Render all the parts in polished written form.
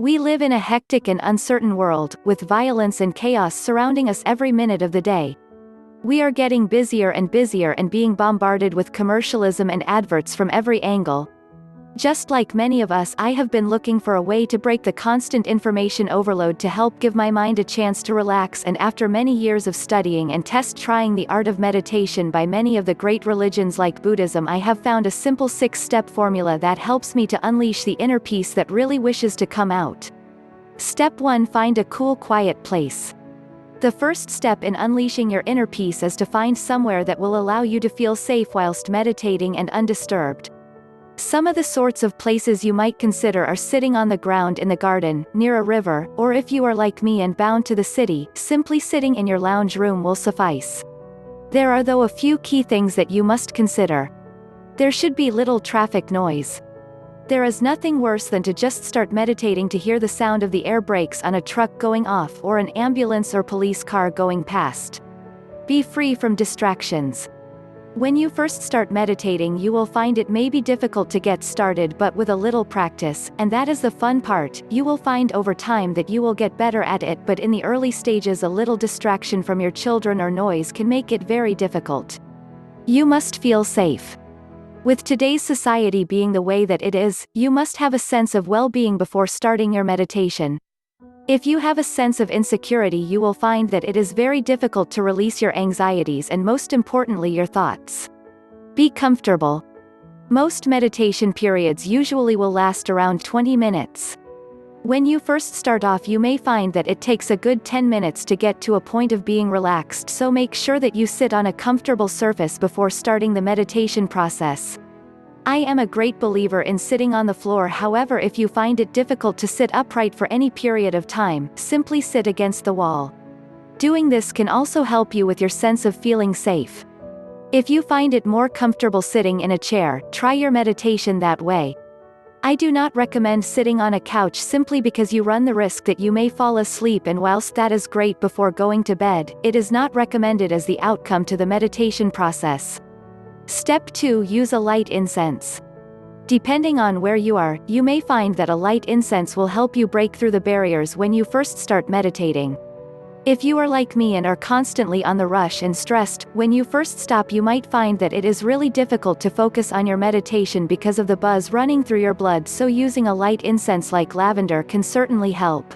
We live in a hectic and uncertain world, with violence and chaos surrounding us every minute of the day. We are getting busier and busier and being bombarded with commercialism and adverts from every angle. Just like many of us, I have been looking for a way to break the constant information overload to help give my mind a chance to relax, and after many years of studying and trying the art of meditation by many of the great religions like Buddhism, I have found a simple 6-step formula that helps me to unleash the inner peace that really wishes to come out. Step 1: Find a cool, quiet place. The first step in unleashing your inner peace is to find somewhere that will allow you to feel safe whilst meditating and undisturbed. Some of the sorts of places you might consider are sitting on the ground in the garden, near a river, or if you are like me and bound to the city, simply sitting in your lounge room will suffice. There are though a few key things that you must consider. There should be little traffic noise. There is nothing worse than to just start meditating to hear the sound of the air brakes on a truck going off or an ambulance or police car going past. Be free from distractions. When you first start meditating, you will find it may be difficult to get started, but with a little practice, and that is the fun part, you will find over time that you will get better at it, but in the early stages a little distraction from your children or noise can make it very difficult. You must feel safe. With today's society being the way that it is, you must have a sense of well-being before starting your meditation. If you have a sense of insecurity, you will find that it is very difficult to release your anxieties and most importantly your thoughts. Be comfortable. Most meditation periods usually will last around 20 minutes. When you first start off, you may find that it takes a good 10 minutes to get to a point of being relaxed, so make sure that you sit on a comfortable surface before starting the meditation process. I am a great believer in sitting on the floor. However, if you find it difficult to sit upright for any period of time, simply sit against the wall. Doing this can also help you with your sense of feeling safe. If you find it more comfortable sitting in a chair, try your meditation that way. I do not recommend sitting on a couch simply because you run the risk that you may fall asleep, and whilst that is great before going to bed, it is not recommended as the outcome to the meditation process. Step 2: Use a light incense. Depending on where you are, you may find that a light incense will help you break through the barriers when you first start meditating. If you are like me and are constantly on the rush and stressed, when you first stop you might find that it is really difficult to focus on your meditation because of the buzz running through your blood, so using a light incense like lavender can certainly help.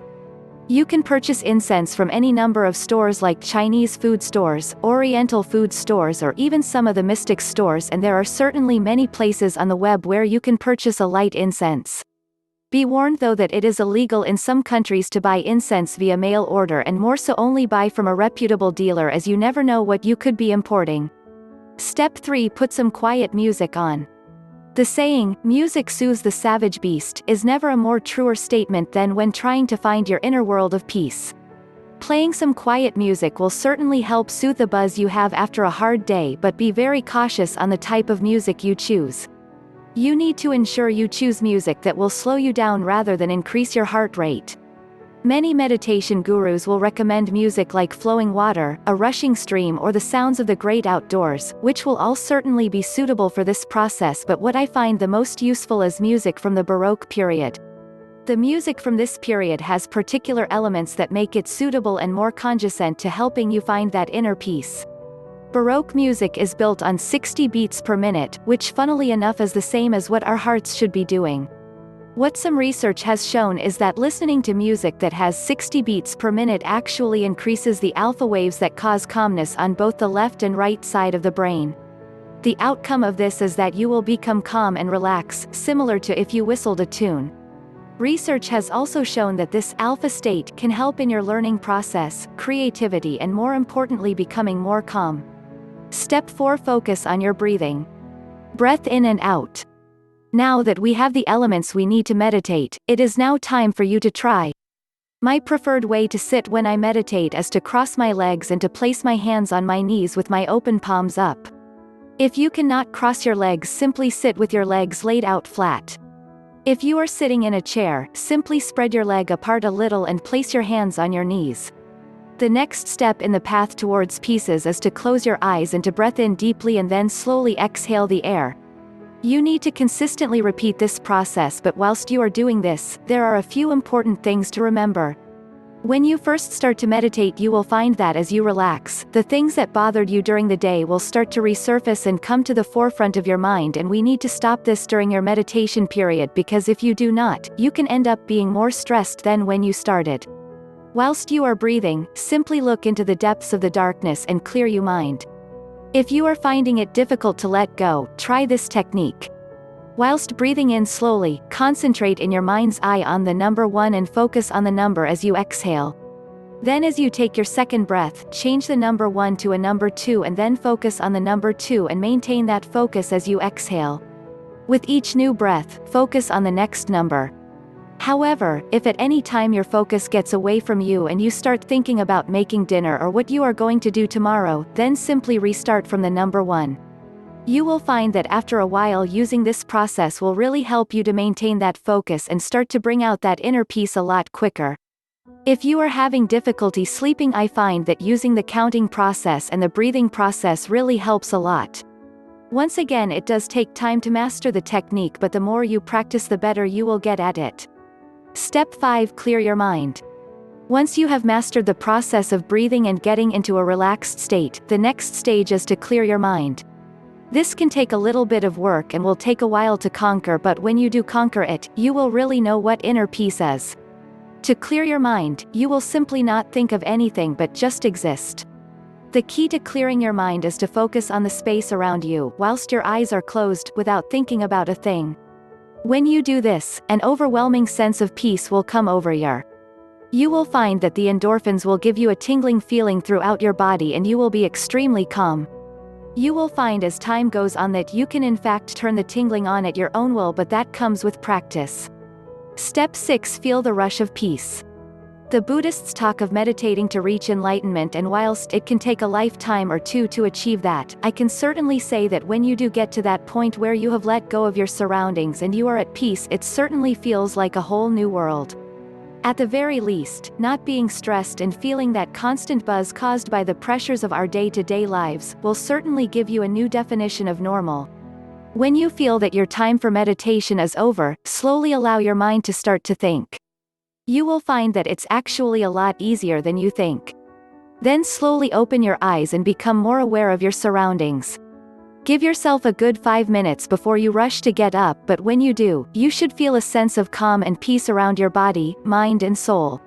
You can purchase incense from any number of stores like Chinese food stores, Oriental food stores, or even some of the mystic stores, and there are certainly many places on the web where you can purchase a light incense. Be warned though that it is illegal in some countries to buy incense via mail order, and more so only buy from a reputable dealer, as you never know what you could be importing. Step 3: Put some quiet music on. The saying, "Music soothes the savage beast," is never a more truer statement than when trying to find your inner world of peace. Playing some quiet music will certainly help soothe the buzz you have after a hard day, but be very cautious on the type of music you choose. You need to ensure you choose music that will slow you down rather than increase your heart rate. Many meditation gurus will recommend music like flowing water, a rushing stream, or the sounds of the great outdoors, which will all certainly be suitable for this process, but what I find the most useful is music from the Baroque period. The music from this period has particular elements that make it suitable and more conducive to helping you find that inner peace. Baroque music is built on 60 beats per minute, which funnily enough is the same as what our hearts should be doing. What some research has shown is that listening to music that has 60 beats per minute actually increases the alpha waves that cause calmness on both the left and right side of the brain. The outcome of this is that you will become calm and relax, similar to if you whistled a tune. Research has also shown that this alpha state can help in your learning process, creativity, and more importantly becoming more calm. Step 4: Focus on your breathing. Breath in and out. Now that we have the elements we need to meditate, it is now time for you to try. My preferred way to sit when I meditate is to cross my legs and to place my hands on my knees with my open palms up. If you cannot cross your legs, simply sit with your legs laid out flat. If you are sitting in a chair, simply spread your leg apart a little and place your hands on your knees. The next step in the path towards peace is to close your eyes and to breathe in deeply and then slowly exhale the air. You need to consistently repeat this process, but whilst you are doing this, there are a few important things to remember. When you first start to meditate, you will find that as you relax, the things that bothered you during the day will start to resurface and come to the forefront of your mind, and we need to stop this during your meditation period, because if you do not, you can end up being more stressed than when you started. Whilst you are breathing, simply look into the depths of the darkness and clear your mind. If you are finding it difficult to let go, try this technique. Whilst breathing in slowly, concentrate in your mind's eye on the number 1 and focus on the number as you exhale. Then as you take your second breath, change the number 1 to a number 2 and then focus on the number 2 and maintain that focus as you exhale. With each new breath, focus on the next number. However, if at any time your focus gets away from you and you start thinking about making dinner or what you are going to do tomorrow, then simply restart from the number 1. You will find that after a while using this process will really help you to maintain that focus and start to bring out that inner peace a lot quicker. If you are having difficulty sleeping, I find that using the counting process and the breathing process really helps a lot. Once again, it does take time to master the technique, but the more you practice the better you will get at it. Step 5. Clear your mind. Once you have mastered the process of breathing and getting into a relaxed state, the next stage is to clear your mind. This can take a little bit of work and will take a while to conquer, but when you do conquer it, you will really know what inner peace is. To clear your mind, you will simply not think of anything but just exist. The key to clearing your mind is to focus on the space around you whilst your eyes are closed, without thinking about a thing. When you do this, an overwhelming sense of peace will come over you. You will find that the endorphins will give you a tingling feeling throughout your body and you will be extremely calm. You will find as time goes on that you can in fact turn the tingling on at your own will, but that comes with practice. Step 6. Feel the rush of peace. The Buddhists talk of meditating to reach enlightenment, and whilst it can take a lifetime or two to achieve that, I can certainly say that when you do get to that point where you have let go of your surroundings and you are at peace, it certainly feels like a whole new world. At the very least, not being stressed and feeling that constant buzz caused by the pressures of our day-to-day lives will certainly give you a new definition of normal. When you feel that your time for meditation is over, slowly allow your mind to start to think. You will find that it's actually a lot easier than you think. Then slowly open your eyes and become more aware of your surroundings. Give yourself a good 5 minutes before you rush to get up, but when you do, you should feel a sense of calm and peace around your body, mind and soul.